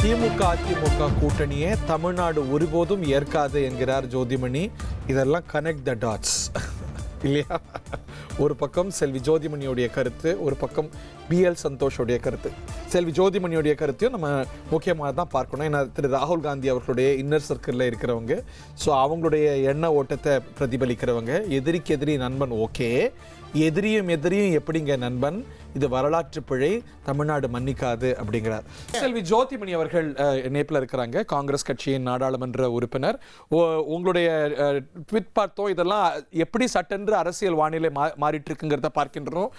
திமுக அதிமுக கூட்டணியே தமிழ்நாடு ஒருபோதும் ஏற்காது என்கிறார் ஜோதிமணி. இதெல்லாம் கனெக்ட் த டாட்ஸ் இல்லையா? ஒரு பக்கம் செல்வி ஜோதிமணியோடைய கருத்து, ஒரு பக்கம் பிஎல் சந்தோஷோடைய கருத்து. செல்வி ஜோதிமணியோடைய கருத்தையும் நம்ம முக்கியமாக தான் பார்க்கணும். ஏன்னா திரு ராகுல் காந்தி அவர்களுடைய இன்னர் சர்க்கிளில் இருக்கிறவங்க, ஸோ அவங்களுடைய எண்ண ஓட்டத்தை பிரதிபலிக்கிறவங்க. எதிரிக்கு எதிரி நண்பன் ஓகே, எதிரியும் எப்படிங்க நண்பன், இது வரலாற்று பிழை, தமிழ்நாடு மன்னிக்காது அப்படிங்கிறார். செல்வி ஜோதிமணி அவர்கள் இணைப்பில் இருக்கிறாங்க, காங்கிரஸ் கட்சியின் நாடாளுமன்ற உறுப்பினர். உங்களுடைய ட்விட் பார்த்தோம், இதெல்லாம் எப்படி சட்டென்று அரசியல் வானிலை மாறிட்டு இருக்குங்கிறத பார்க்கின்றோம்.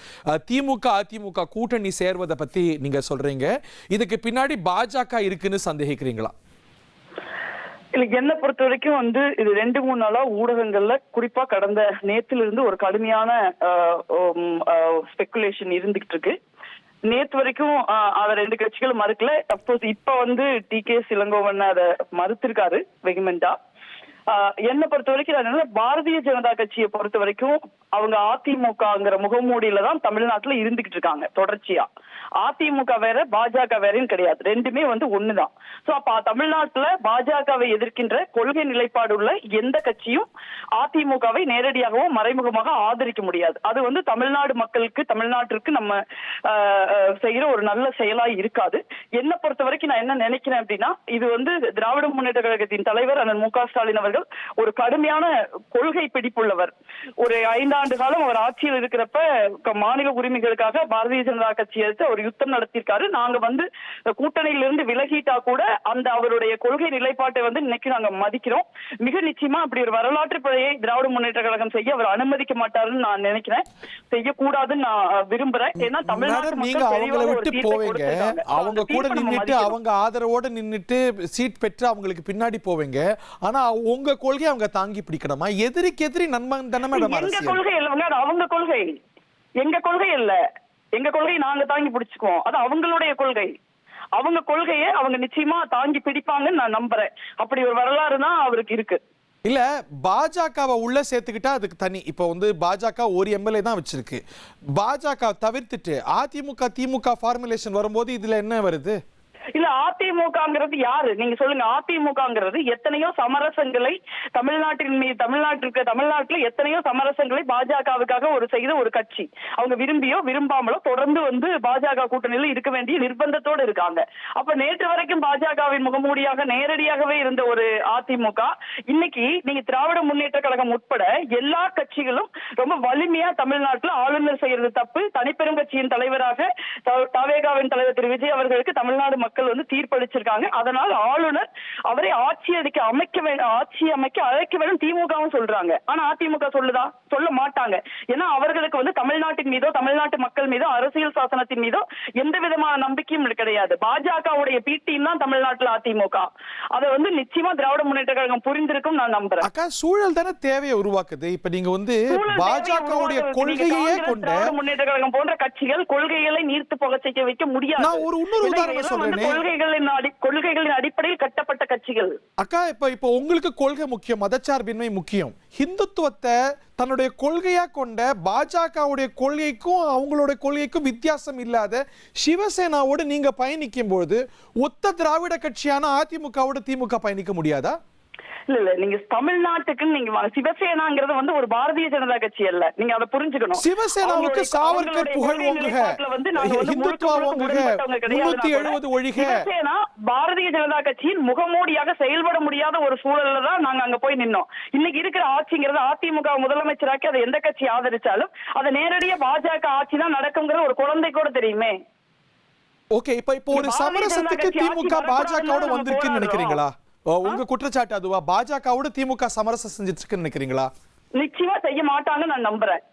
திமுக அதிமுக கூட்டணி சேர்வதை பத்தி நீங்க சொல்றீங்க, இதுக்கு பின்னாடி பாஜக இருக்குன்னு சந்தேகிக்கிறீங்களா? இல்ல, என்ன பொறுத்த வரைக்கும் இது 2-3 நாளா ஊடகங்கள்ல, குறிப்பா கடந்த நேத்துல இருந்து ஒரு கடுமையான ஸ்பெகுலேஷன் இருந்துகிட்டு இருக்கு. நேத்து வரைக்கும் அத 2 கட்சிகளும் மறுக்கல. அப்கோர்ஸ் இப்ப டி.கே. இளங்கோவன் அதை மறுத்திருக்காரு வெகுமெண்டா. என்ன பொறுத்த வரைக்கும் பாரதிய ஜனதா கட்சியை பொறுத்த வரைக்கும் அவங்க அதிமுகங்கிற முகமூடியில தான் தமிழ்நாட்டுல இருந்துகிட்டு இருக்காங்க தொடர்ச்சியா. அதிமுக வேற பாஜக வேறன்னு கிடையாது, ரெண்டுமே ஒண்ணுதான். சோ அப்ப தமிழ்நாட்டுல பாஜகவை எதிர்க்கின்ற கொள்கை நிலைப்பாடு உள்ள எந்த கட்சியும் அதிமுகவை நேரடியாகவோ மறைமுகமாக ஆதரிக்க முடியாது. அது தமிழ்நாடு மக்களுக்கு, தமிழ்நாட்டிற்கு நம்ம செய்யற ஒரு நல்ல செயலா இருக்காது. என்ன பொறுத்த வரைக்கும் நான் என்ன நினைக்கிறேன் அப்படின்னா, இது திராவிட முன்னேற்ற கழகத்தின் தலைவர் அண்ணன் மு.க. ஸ்டாலின் அவர்கள் ஒரு கடுமையான கொள்கை பிடிப்புள்ளவர். ஒரு 5 ஆண்டு காலம் அவர் ஆட்சியில் இருக்கிறப்ப மாநில உரிமைகளுக்காக பாரதிய ஜனதா கட்சியை ஒரு யுத்தம் நடத்திருக்காரு. நாங்க கூட்டணியிலிருந்து விலகிட்டா கூட அந்த அவருடைய கொள்கை நிலைப்பாட்டை இன்னைக்கு நாங்க மதிக்கிறோம். மிக நிச்சயமா அப்படி ஒரு வரலாற்று பிழையை திராவிட முன்னேற்ற கழகம் செய்ய அவர் அனுமதிக்க மாட்டாருன்னு நான் நினைக்கிறேன், செய்யக்கூடாதுன்னு நான் விரும்புறேன். ஏன்னா தமிழ்நாடு நீங்க அவங்களை விட்டு போவீங்க, அவங்க கூட நின்னுட்டு அவங்க ஆதரவோட நின்னுட்டு சீட் பெற்று அவங்களுக்கு பின்னாடி போவீங்க. ஆனா உங்க கொள்கை அவங்க தாங்கி பிடிக்கணுமா? எதிரிக்கு எதிரி நண்பன் தானே மேடம் அரசியல். கொள்கை இல்லைங்க, அது அவங்க கொள்கை, எங்க கொள்கை இல்ல. எங்க கொள்கையை நாங்க தாங்கி பிடிச்சுக்குவோம், அது அவங்களுடைய கொள்கை. அவங்க கொள்கையை அவங்க நிச்சயமா தாங்கி பிடிப்பாங்கன்னு நான் நம்புறேன். அப்படி ஒரு வரலாறு தான் அவருக்கு இருக்கு. இல்ல, பாஜகவை உள்ள சேர்த்துக்கிட்டா அதுக்கு தனி. இப்ப பாஜக ஒரு எம்எல்ஏ தான் வச்சிருக்கு. பாஜக தவிர்த்துட்டு அதிமுக திமுக ஃபார்முலேஷன் வரும்போது இதுல என்ன வருது? இல்ல, அதிமுகங்கிறது யாரு நீங்க சொல்லுங்க. அதிமுகங்கிறது எத்தனையோ சமரசங்களை தமிழ்நாட்டுல எத்தனையோ சமரசங்களை பாஜகவுக்காக செய்த ஒரு கட்சி. அவங்க விரும்பியோ விரும்பாமலோ தொடர்ந்து பாஜக கூட்டணியில இருக்க வேண்டிய நிர்பந்தத்தோடு இருக்காங்க. அப்ப நேற்று வரைக்கும் பாஜகவின் முகமூடியாக நேரடியாகவே இருந்த ஒரு அதிமுக, இன்னைக்கு நீங்க திராவிட முன்னேற்ற கழகம் உட்பட எல்லா கட்சிகளும் ரொம்ப வலிமையா தமிழ்நாட்டுல ஆளுநர் செய்யறது தப்பு, தனிப்பெரும் கட்சியின் தலைவராக தவேகாவின் தலைவர் திரு விஜய் அவர்களுக்கு தமிழ்நாடு மக்கள் தீர்ப்பளிச்சிருக்காங்க. அதனால் ஆளுநர் அவரை ஆட்சி அமைக்க அழைக்க வேண்டும் திமுகவும் சொல்றாங்க. ஆனா அதிமுக சொல்லுதா? சொல்ல மாட்டாங்க. ஏன்னா அவர்களுக்கு தமிழ்நாட்டின் மீதோ தமிழ்நாட்டு மக்கள் மீதோ அரசியல் சாசனத்தின் மீதோ எந்த விதமான நம்பிக்கையும் கிடையாது. பாஜகவுடைய பீட்டியும் தான் தமிழ்நாட்டில் அதிமுக. அதை நிச்சயமா திராவிட முன்னேற்ற கழகம் புரிந்திருக்கும் நான் நம்புறேன். அக்கா, சூழல் தானே தேவையை உருவாக்குது. இப்ப நீங்க பாஜகவுடைய கொள்கையே கொண்ட திராவிட முன்னேற்ற கழகம் போன்ற கட்சிகள் கொள்கைகளை நீர்த்து போக செய்ய வைக்க முடியாது. நான் ஒரு உதாரணம் சொல்றேன். கொள்கைகளின் அடிப்படையில் கட்டப்பட்ட கட்சிகள். அக்கா, இப்ப உங்களுக்கு கொள்கை முக்கியம், மதச்சார்பின்மை முக்கியம். ஹிந்துத்துவத்தை தன்னுடைய கொள்கையா கொண்ட பாஜகவுடைய கொள்கைக்கும் அவங்களுடைய கொள்கைக்கும் வித்தியாசம் இல்லாத சிவசேனாவோடு நீங்க பயணிக்கும் போது ஒத்த திராவிட கட்சியான அதிமுகவோட திமுக பயணிக்க முடியாதா? இல்ல, நீங்க தமிழ்நாட்டுக்கு நீங்க சிவசேனாங்கிறது ஒரு பாரதிய ஜனதா கட்சி அல்ல, நீங்க அதை புரிஞ்சுக்கணும். சிவசேனாவுக்கு சாவர்கர் புகழ் ஓங்குக, இந்துத்துவா ஓங்குக, 370 ஒழிக. சிவசேனா பாரதிய ஜனதா கட்சியின் முகமூடியாக செயல்பட முடியாத ஒரு சூழல்ல தான் நாங்க அங்க போய் நின்னோம். இன்னைக்கு இருக்கிற ஆட்சிங்கிறது அதிமுக முதலமைச்சராக்கி அதை எந்த கட்சி ஆதரிச்சாலும் அதை நேரடியா பாஜக ஆட்சி தான் நடக்குங்கிற ஒரு குழந்தை கூட தெரியுமே. ஓகே, இப்ப ஒரு சமரசத்துக்கு திமுக பாஜகவோட வந்திருக்குன்னு நினைக்கிறீங்களா? உங்க குற்றச்சாட்டு அதுவா? பாஜகவோட திமுக சமரசம் செஞ்சிட்டு இருக்குன்னு நினைக்கிறீங்களா? நிச்சயமா செய்ய மாட்டாங்கன்னு நான் நம்புறேன்.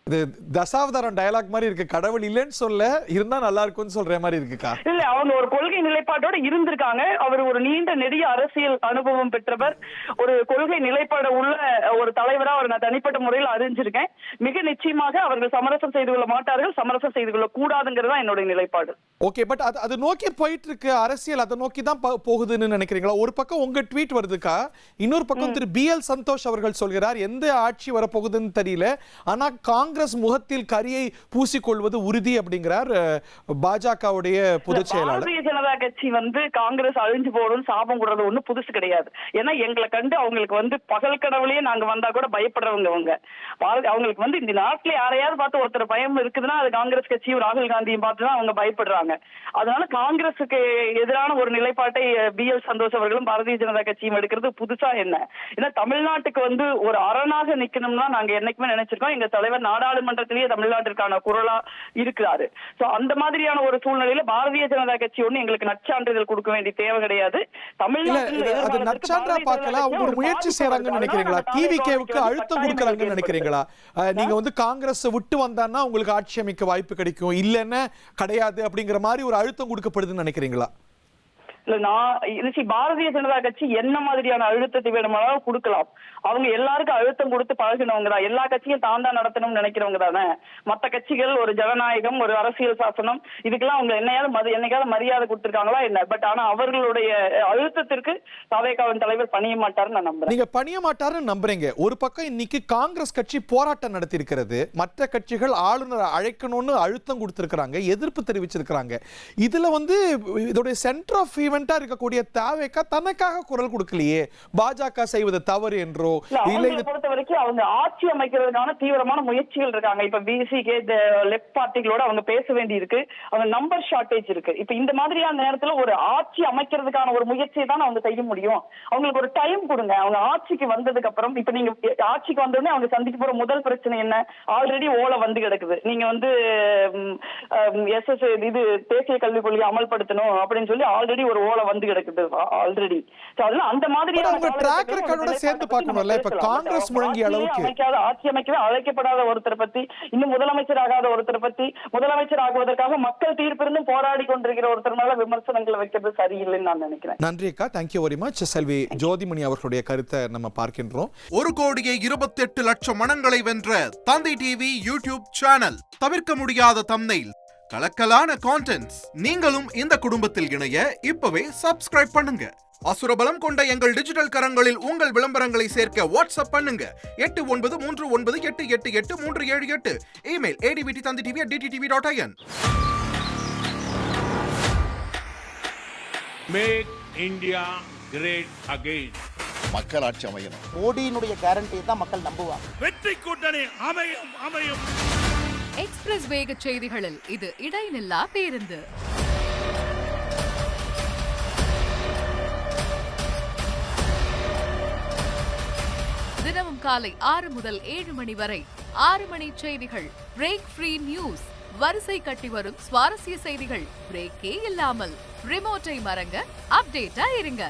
இது தசாவதாரம் டயலாக் மாதிரி இருக்கு. கடவுள் இல்லைன்னு சொல்ல, இருந்தா நல்லா இருக்கும்னு சொல்ற மாதிரி இருக்குக்கா. இல்ல, அவங்க ஒரு கொள்கை நிலைப்பாட்டோட இருந்திருக்காங்க. அவர் ஒரு நீண்ட நெடிய அரசியல் அனுபவம் பெற்றவர், ஒரு கொள்கை நிலைப்பாடு உள்ள ஒரு தலைவரா அவர் நான் தனிப்பட்ட முறையில் அறிஞ்சிருக்கேன். மிக நிச்சயமாக அவர்கள் சமரசம் செய்து கொள்ள மாட்டார்கள், சமரசம் செய்து கொள்ள கூடாதுங்கிறதா என்னுடைய நிலைப்பாடு. ஓகே, பட் அது நோக்கி போயிட்டு இருக்கு அரசியல், அதை நோக்கி தான் போகுதுன்னு நினைக்கிறீங்களா? ஒரு பக்கம் உங்க ட்வீட் வருதுக்கா, இன்னொரு பக்கம் திரு பிஎல் சந்தோஷ் அவர்கள் சொல்கிறார் எந்த ஆட்சி வரப்போகுதுன்னு தெரியல, ஆனா காங்கிரஸ் முகத்தில் கரியை பூசிக்கொள்வது உறுதி அப்படிங்கிறார் பாஜகவுடைய பொதுச் செயலாளர். பாரதிய ஜனதா கட்சி காங்கிரஸ் அழிஞ்சு போடும் சாபம் கூடாது ஒண்ணு புதுசு கிடையாது. ஏன்னா எங்களை கண்டு அவங்களுக்கு பகல் கனவுலயே நாங்க வந்தா கூட பயப்படுறவங்க அவங்களுக்கு இந்த நாட்டுல யாரையாவது பார்த்து ஒருத்தர் பயம் இருக்குதுன்னா அது காங்கிரஸ் கட்சியும் ராகுல் காந்தியும் பார்த்துதான் அவங்க பயப்படுறாங்க. அதனால காங்கிரஸுக்கு எதிரான ஒரு நிலைப்பாட்டை BL சந்தோஷ் அவர்களும் பாரதிய ஜனதா கட்சியும் எடுக்கிறது புதுசா என்ன? ஏன்னா தமிழ்நாட்டுக்கு ஒரு அரணாக நிக்கணும்னா நாங்க என்னைக்குமே நினைச்சிருக்கோம். எங்க தலைவர் நாடாளுமன்றத்திலேயே தமிழ்நாட்டிற்கான குரலா இருக்கிறாரு. சோ அந்த மாதிரியான ஒரு சூழ்நிலையில பாரதிய ஜனதா கட்சி ஒண்ணு எங்களுக்கு நற்சான்றிதழ் கொடுக்க வேண்டிய தேவை கிடையாது. தமிழ்நாட்டில் நற்சான்றா பார்க்கலாம். அவங்க ஒரு முயற்சி செய்யறாங்கன்னு நினைக்கிறீங்களா? TVKவுக்கு அழுத்தம் கொடுக்கறாங்கன்னு நினைக்கிறீங்களா? நீங்க காங்கிரஸ் விட்டு வந்தான்னா உங்களுக்கு ஆட்சி அமைக்க வாய்ப்பு கிடைக்கும், இல்லன்னா கிடையாது அப்படிங்கிற மாதிரி ஒரு அழுத்தம் கொடுக்கப்படுதுன்னு நினைக்கிறீங்களா? இல்ல பாரதிய ஜனதா கட்சி என்ன மாதிரியான அழுத்தத்தை வேணுமானாலும் கொடுக்கலாம். அவங்க எல்லாருக்கும் அழுத்தம் கொடுத்து பழகினவங்க தான். எல்லா கட்சியும் தான் நடத்தணும்னு நினைக்கிறவங்க தானே. மற்ற கட்சிகள் ஒரு ஜனநாயகம், ஒரு அரசியல் சாசனம், இதுக்கெல்லாம் அவங்க என்னைக்காவது மரியாதை கொடுத்திருக்காங்களா என்ன? பட் ஆனா அவர்களுடைய அழுத்தத்திற்கு தவேகாவின் தலைவர் பணிய மாட்டாருன்னு நான் நம்புறேன். நீங்க பணிய மாட்டாருன்னு நம்புறீங்க. ஒரு பக்கம் இன்னைக்கு காங்கிரஸ் கட்சி போராட்டம் நடத்தி இருக்கிறது, மற்ற கட்சிகள் ஆளுநரை அழைக்கணும்னு அழுத்தம் கொடுத்திருக்கிறாங்க, எதிர்ப்பு தெரிவிச்சிருக்கிறாங்க. இதுல இதோட சென்டர் ஆஃப் ஈவென்ட்டா இருக்கக்கூடிய தவேகா தனக்காக குரல் கொடுக்கலையே, பாஜக செய்வது தவறு என்றோ பொறுத்த வரைக்கும் அவங்க ஆட்சி அமைக்கிறதுக்கான தீவிரமான முயற்சிகள் இருக்காங்க. இப்ப பிசிகே லெப்ட் பார்ட்டிகளோட அவங்க பேச வேண்டி இருக்கு. அவங்க நம்பர் ஷார்டேஜ் இருக்கு. இப்ப இந்த மாதிரியான நேரத்துல ஒரு ஆட்சி அமைக்கிறதுக்கான ஒரு முயற்சியை தான் அவங்க செய்ய முடியும். அவங்களுக்கு ஒரு டைம் கொடுங்க. அவங்க ஆட்சிக்கு வந்ததுக்கு அப்புறம் இப்ப நீங்க ஆட்சிக்கு வந்தோடனே அவங்க சந்திக்க போற முதல் பிரச்சனை என்ன? ஆல்ரெடி ஓலை கிடக்குது. நீங்க SS இது தேசிய கல்விக் கொள்கையை அமல்படுத்தணும் அப்படின்னு சொல்லி ஆல்ரெடி ஒரு ஓலை கிடக்குது ஆல்ரெடி. அந்த மாதிரியான சேர்ந்து பார்க்கணும்ல. இப்ப காங்கிரஸ் முழங்கிய அளவுக்கு ஆட்சி அமைக்கவே அழைக்கப்படாத ஒருத்தரை பத்தி, இன்னும் முதலமைச்சர் ஆகாத ஒருத்தரை பத்தி, முதலமைச்சர் ஆகுவதற்காக மக்கள் தீர்ப்பிருந்தும் போராடி கொண்டிருக்கிற ஒருத்தர் மேல விமர்சனங்களை வைக்கிறது சரியில்லைன்னு நான் நினைக்கிறேன். நன்றி அக்கா, தேங்க்யூ வெரி மச். செல்வி ஜோதிமணி அவர்களுடைய கருத்தை நம்ம பார்க்கின்றோம். 1,28,00,000 மனங்களை வென்ற தந்தி டிவி யூடியூப் சேனல். தவிர்க்க முடியாத தம்ப்நெயில், கலக்கலான கான்டென்ட்ஸ். நீங்களும் இந்த குடும்பத்தில் இணைய இப்பவே சப்ஸ்கிரைப் பண்ணுங்க. அசுரபலம் கொண்ட எங்கள் டிஜிட்டல் கரங்களில் உங்கள் விளம்பரங்களை சேர்க்க வாட்ஸ்அப் பண்ணுங்க. 8939888378. Email advttv@dttv.in. Make India great again. மக்கள் ஆட்சி அமையணும். மோடியினுடைய கேரண்டியை தான் மக்கள் நம்புவாங்க. வெற்றி கூட்டணி அமையும். எக்ஸ்பிரஸ் வேக செய்திகளில் இது இடைநில்லா பேருந்து. தினமும் காலை 6 முதல் 7 மணி வரை 6 மணி செய்திகள். Break free news. வரிசை கட்டி வரும் சுவாரஸ்ய செய்திகள் பிரேக்கே இல்லாமல். ரிமோட்டை மறங்க, அப்டேட்டா இருங்க.